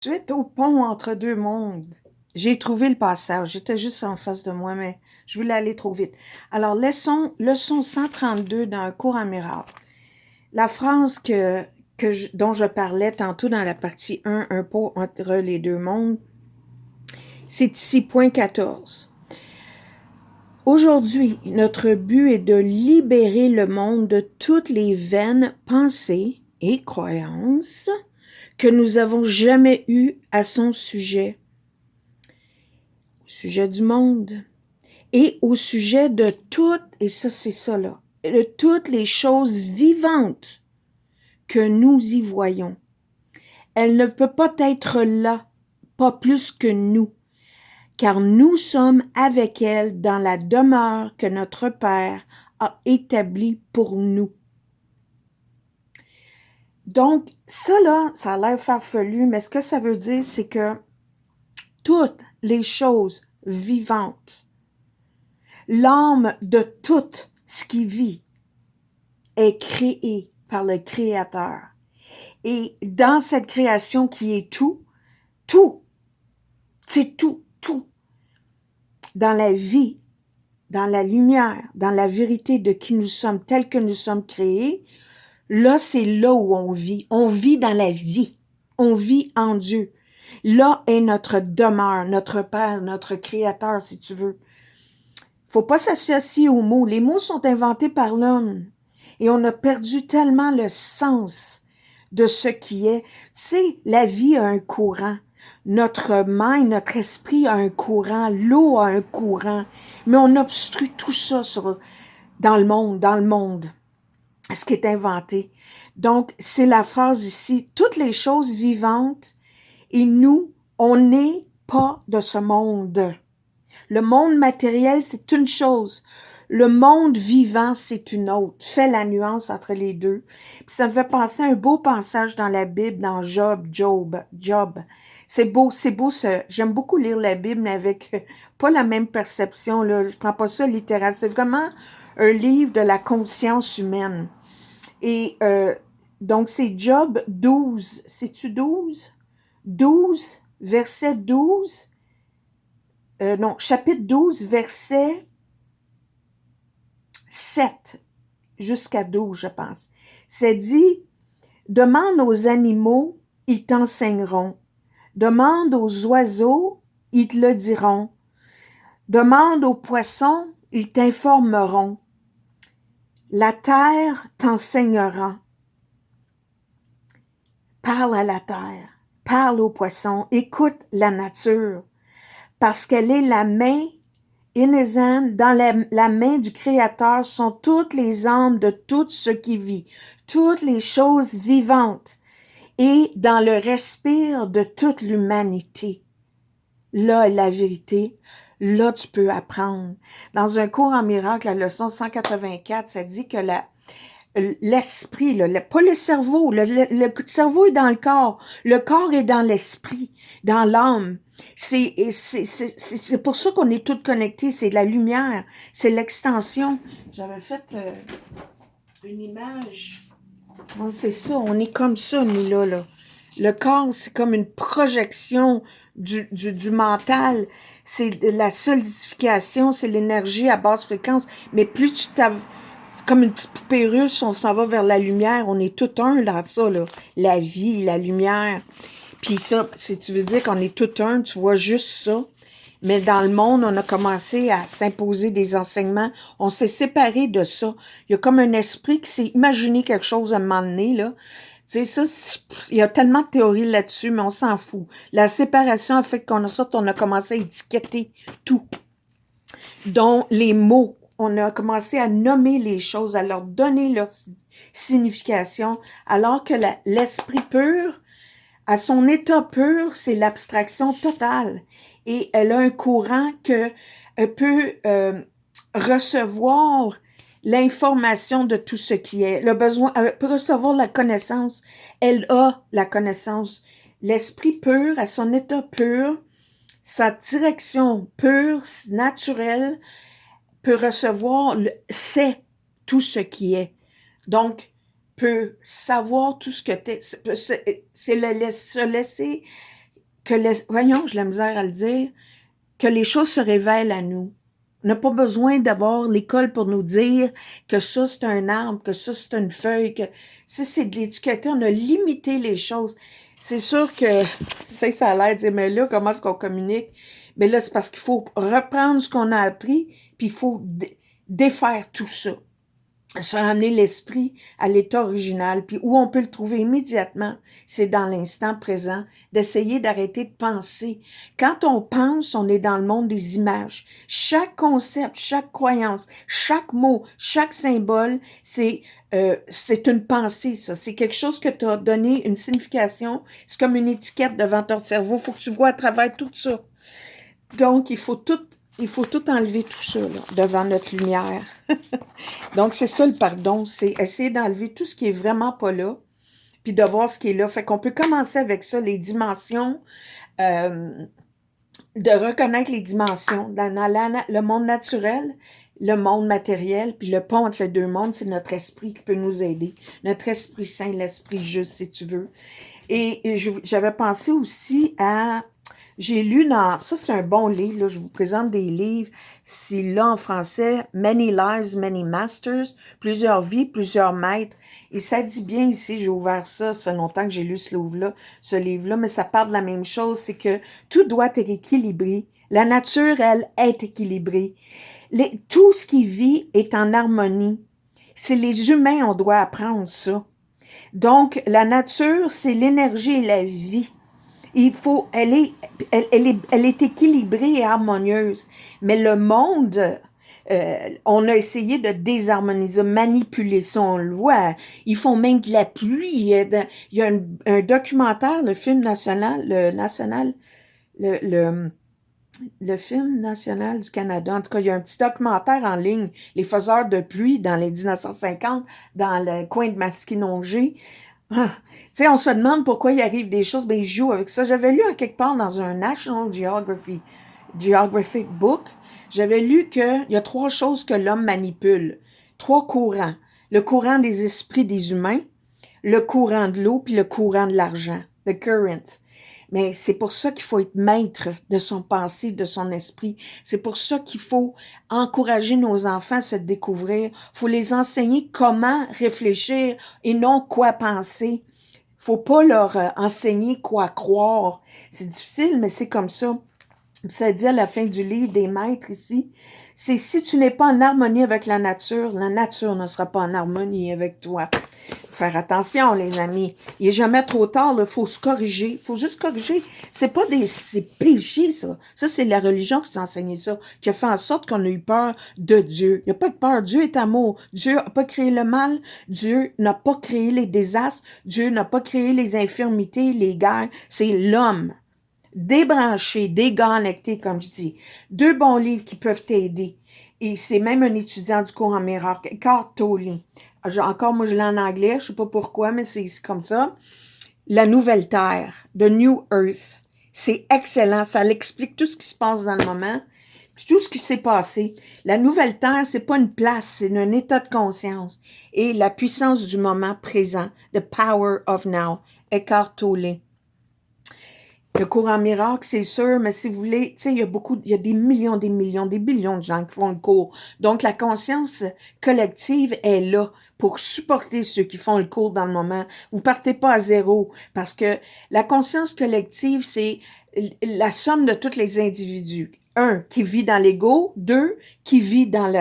Suite au pont entre deux mondes. J'ai trouvé le passage. J'étais juste en face de moi, mais je voulais aller trop vite. Alors, leçon 132 dans un cours amiral. La phrase dont je parlais tantôt dans la partie 1, un pont entre les deux mondes, c'est ici, point 14. Aujourd'hui, notre but est de libérer le monde de toutes les vaines pensées et croyances que nous avons jamais eues à son sujet, au sujet du monde et au sujet de toutes, et ça c'est ça là, de toutes les choses vivantes que nous y voyons. Elle ne peut pas être là, pas plus que nous, car nous sommes avec elle dans la demeure que notre Père a établie pour nous. Donc, ça là, ça a l'air farfelu, mais ce que ça veut dire, c'est que toutes les choses vivantes, l'âme de tout ce qui vit est créée par le Créateur. Et dans cette création qui est tout, c'est tout, dans la vie, dans la lumière, dans la vérité de qui nous sommes, tel que nous sommes créés, là, c'est là où on vit. On vit dans la vie. On vit en Dieu. Là est notre demeure, notre Père, notre Créateur, si tu veux. Faut pas s'associer aux mots. Les mots sont inventés par l'homme. Et on a perdu tellement le sens de ce qui est. Tu sais, la vie a un courant. Notre mind, notre esprit a un courant. L'eau a un courant. Mais on obstrue tout ça dans le monde, ce qui est inventé. Donc, c'est la phrase ici. Toutes les choses vivantes et nous, on n'est pas de ce monde. Le monde matériel, c'est une chose. Le monde vivant, c'est une autre. Fais la nuance entre les deux. Puis ça me fait penser à un beau passage dans la Bible, dans Job. C'est beau, j'aime beaucoup lire la Bible, mais avec pas la même perception, là. Je prends pas ça littéral. C'est vraiment un livre de la conscience humaine. Et donc, c'est Job 12. C'est-tu 12? 12, verset 12. Non, chapitre 12, verset 7 jusqu'à 12, je pense. C'est dit, demande aux animaux, ils t'enseigneront. Demande aux oiseaux, ils te le diront. Demande aux poissons, ils t'informeront. La terre t'enseignera. Parle à la terre, parle aux poissons, écoute la nature, parce qu'elle est la main Inezan, dans la main du Créateur sont toutes les âmes de tout ce qui vit, toutes les choses vivantes, et dans le respire de toute l'humanité. Là est la vérité, là tu peux apprendre. Dans un cours en miracle, la leçon 184, ça dit que l'esprit, pas le cerveau, le cerveau est dans le corps est dans l'esprit, dans l'âme. C'est pour ça qu'on est tous connectés, c'est la lumière, c'est l'extension. J'avais fait une image. Bon, c'est ça, on est comme ça, nous, là. Le corps, c'est comme une projection du mental. C'est la solidification, c'est l'énergie à basse fréquence. Mais plus tu c'est comme une petite poupée russe, on s'en va vers la lumière. On est tout un dans ça, là. La vie, la lumière. Puis ça, si tu veux dire qu'on est tout un, tu vois juste ça. Mais dans le monde, on a commencé à s'imposer des enseignements. On s'est séparé de ça. Il y a comme un esprit qui s'est imaginé quelque chose à un moment donné, là. Tu sais, ça, il y a tellement de théories là-dessus, mais on s'en fout. La séparation a fait qu'on a commencé à étiqueter tout, dont les mots. On a commencé à nommer les choses, à leur donner leur signification, alors que l'esprit pur, à son état pur, c'est l'abstraction totale. Et elle a un courant que peut recevoir l'information de tout ce qui est. Elle peut recevoir la connaissance. Elle a la connaissance. L'esprit pur, à son état pur, sa direction pure, naturelle, peut recevoir, sait tout ce qui est. Donc, peut savoir tout ce que t'es. C'est se laisser voyons, j'ai la misère à le dire, que les choses se révèlent à nous. On n'a pas besoin d'avoir l'école pour nous dire que ça, c'est un arbre, que ça, c'est une feuille, que ça, c'est de l'éducateur. On a limité les choses. C'est sûr que, ça a l'air de dire, mais là, comment est-ce qu'on communique? Mais là, c'est parce qu'il faut reprendre ce qu'on a appris, puis il faut défaire tout ça. Se ramener l'esprit à l'état original, puis où on peut le trouver immédiatement, c'est dans l'instant présent, d'essayer d'arrêter de penser. Quand on pense, on est dans le monde des images. Chaque concept, chaque croyance, chaque mot, chaque symbole, c'est une pensée, ça. C'est quelque chose que tu as donné une signification. C'est comme une étiquette devant ton cerveau. Il faut que tu vois à travers tout ça. Donc, il faut tout enlever tout ça là, devant notre lumière. Donc, c'est ça le pardon, c'est essayer d'enlever tout ce qui est vraiment pas là, puis de voir ce qui est là. Fait qu'on peut commencer avec ça, les dimensions, de reconnaître les dimensions dans le monde naturel, le monde matériel, puis le pont entre les deux mondes, c'est notre esprit qui peut nous aider. Notre esprit saint, l'esprit juste, si tu veux. Et j'avais pensé aussi à... J'ai lu ça c'est un bon livre, là, je vous présente des livres, c'est là en français, Many Lives, Many Masters, plusieurs vies, plusieurs maîtres, et ça dit bien ici, j'ai ouvert ça fait longtemps que j'ai lu ce livre-là, mais ça parle de la même chose, c'est que tout doit être équilibré, la nature, elle, est équilibrée, tout ce qui vit est en harmonie, c'est les humains, on doit apprendre ça, donc la nature, c'est l'énergie et la vie. Elle est équilibrée et harmonieuse. Mais le monde, on a essayé de désharmoniser, manipuler ça, on le voit. Ils font même de la pluie. Il y a un documentaire, le film national, le film national du Canada. En tout cas, il y a un petit documentaire en ligne, Les faiseurs de pluie dans les 1950, dans le coin de Masquinongé. Tu sais, on se demande pourquoi il arrive des choses, ben ils jouent avec ça. J'avais lu en quelque part dans un National Geographic Book, j'avais lu qu'il y a 3 choses que l'homme manipule. 3 courants. Le courant des esprits des humains, le courant de l'eau, puis le courant de l'argent. The current. Mais c'est pour ça qu'il faut être maître de son pensée, de son esprit. C'est pour ça qu'il faut encourager nos enfants à se découvrir. Il faut les enseigner comment réfléchir et non quoi penser. Il faut pas leur enseigner quoi croire. C'est difficile, mais c'est comme ça. Ça dit à la fin du livre des maîtres ici, c'est si tu n'es pas en harmonie avec la nature ne sera pas en harmonie avec toi. Faire attention, les amis. Il n'est jamais trop tard, il faut se corriger. Il faut juste corriger. C'est péché, ça. Ça, c'est la religion qui s'est enseignée ça, qui a fait en sorte qu'on a eu peur de Dieu. Il n'y a pas de peur. Dieu est amour. Dieu n'a pas créé le mal. Dieu n'a pas créé les désastres. Dieu n'a pas créé les infirmités, les guerres. C'est l'homme. Débranché, déconnecté, comme je dis. 2 bons livres qui peuvent t'aider. Et c'est même un étudiant du cours en miracle, Eckhart Tolle. Encore, moi, je l'ai en anglais, je sais pas pourquoi, mais c'est comme ça. La Nouvelle Terre, The New Earth. C'est excellent, ça l'explique tout ce qui se passe dans le moment, puis tout ce qui s'est passé. La Nouvelle Terre, c'est pas une place, c'est un état de conscience. Et la puissance du moment présent, The Power of Now, Eckhart Tolle. Le cours en miracle, c'est sûr, mais si vous voulez, tu sais, il y a des millions, des billions de gens qui font le cours. Donc, la conscience collective est là pour supporter ceux qui font le cours dans le moment. Vous partez pas à zéro parce que la conscience collective, c'est la somme de tous les individus. 1, qui vit dans l'ego. 2, qui vit dans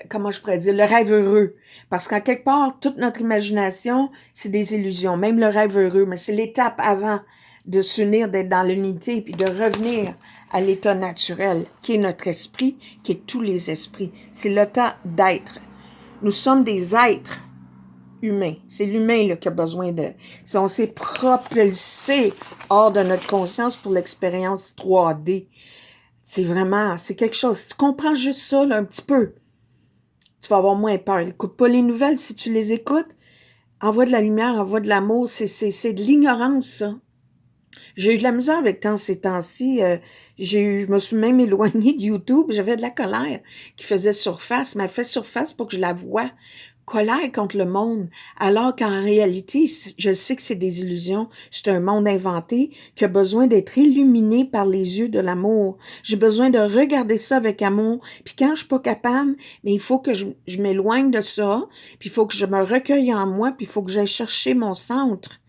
comment je pourrais dire, le rêve heureux. Parce qu'en quelque part, toute notre imagination, c'est des illusions. Même le rêve heureux, mais c'est l'étape avant de s'unir, d'être dans l'unité, puis de revenir à l'état naturel, qui est notre esprit, qui est tous les esprits. C'est l'état d'être. Nous sommes des êtres humain. C'est l'humain là, qui a besoin de... Si on s'est propulsé hors de notre conscience pour l'expérience 3D, c'est vraiment... C'est quelque chose. Si tu comprends juste ça là, un petit peu, tu vas avoir moins peur. Écoute pas les nouvelles. Si tu les écoutes, envoie de la lumière, envoie de l'amour. C'est de l'ignorance, ça. J'ai eu de la misère avec ces temps-ci. Je me suis même éloignée de YouTube. J'avais de la colère qui faisait surface, mais elle fait surface pour que je la voie, colère contre le monde, alors qu'en réalité, je sais que c'est des illusions, c'est un monde inventé qui a besoin d'être illuminé par les yeux de l'amour. J'ai besoin de regarder ça avec amour, puis quand je suis pas capable, mais il faut que je m'éloigne de ça, puis il faut que je me recueille en moi, puis il faut que j'aille chercher mon centre,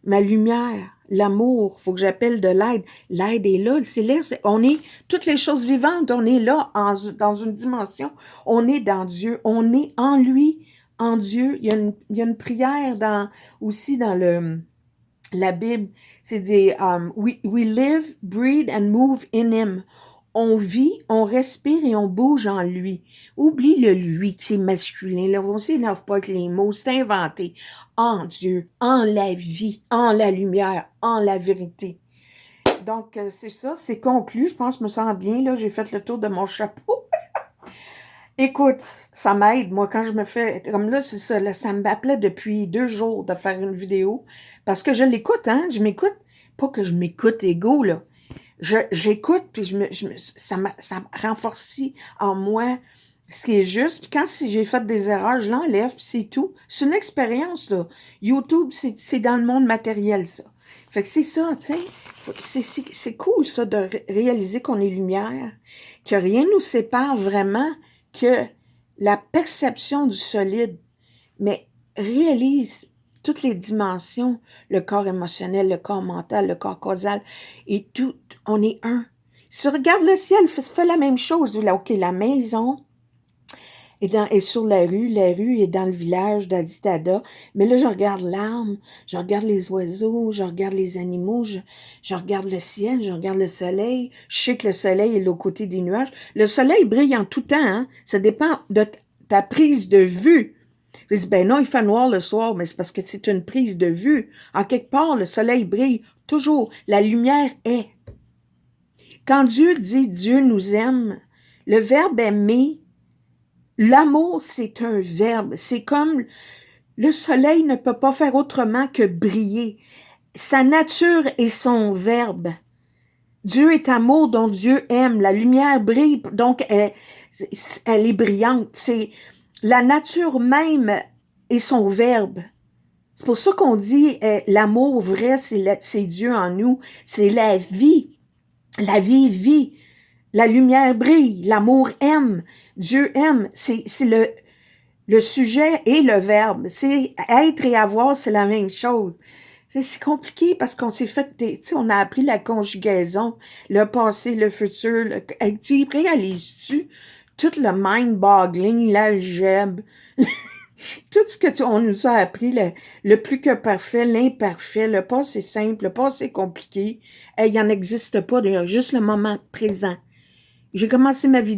ma lumière, l'amour, il faut que j'appelle de l'aide. L'aide est là, le céleste, on est toutes les choses vivantes, on est là dans une dimension, on est dans Dieu, on est en lui, en Dieu. Il y a une prière aussi dans la Bible, c'est dit we live, breathe and move in him. On vit, on respire et on bouge en lui. Oublie le lui, qui est masculin. Là, on s'énerve pas avec les mots, c'est inventé. En Dieu, en la vie, en la lumière, en la vérité. Donc, c'est ça, c'est conclu. Je pense que je me sens bien. Là, j'ai fait le tour de mon chapeau. Écoute, ça m'aide, moi, quand je me fais... Comme là, c'est ça, là, ça m'appelait depuis 2 jours de faire une vidéo. Parce que je l'écoute, hein, je m'écoute. Pas que je m'écoute égaux, là. J'écoute, puis ça renforce en moi ce qui est juste. Puis quand j'ai fait des erreurs, je l'enlève, puis c'est tout. C'est une expérience, là. YouTube, c'est dans le monde matériel, ça. Fait que c'est ça, tu sais. C'est cool, ça, de réaliser qu'on est lumière, que rien nous sépare vraiment que la perception du solide. Mais réalise toutes les dimensions, le corps émotionnel, le corps mental, le corps causal, et tout, on est un. Si tu regardes le ciel, fais la même chose. Là, OK, la maison est sur la rue est dans le village d'Aditada, mais là, je regarde l'arbre, je regarde les oiseaux, je regarde les animaux, je regarde le ciel, je regarde le soleil, je sais que le soleil est l'autre côté des nuages. Le soleil brille en tout temps, hein? Ça dépend de ta prise de vue. Ils disent, ben non, il fait noir le soir, mais c'est parce que c'est une prise de vue. En quelque part, le soleil brille toujours. La lumière est. Quand Dieu dit « Dieu nous aime », le verbe « aimer », l'amour, c'est un verbe. C'est comme le soleil ne peut pas faire autrement que briller. Sa nature est son verbe. Dieu est amour, donc Dieu aime. La lumière brille, donc elle est brillante. C'est la nature même est son verbe. C'est pour ça qu'on dit l'amour vrai, c'est Dieu en nous. C'est la vie. La vie vit. La lumière brille. L'amour aime. Dieu aime. C'est le sujet et le verbe. C'est être et avoir, c'est la même chose. C'est compliqué parce qu'on s'est fait tu sais, on a appris la conjugaison, le passé, le futur. Tu réalises-tu tout le mind-boggling, l'algèbre, tout ce que on nous a appris, le plus que parfait, l'imparfait, le passé simple, le passé compliqué, il n'en existe pas, d'ailleurs, juste le moment présent. J'ai commencé ma vidéo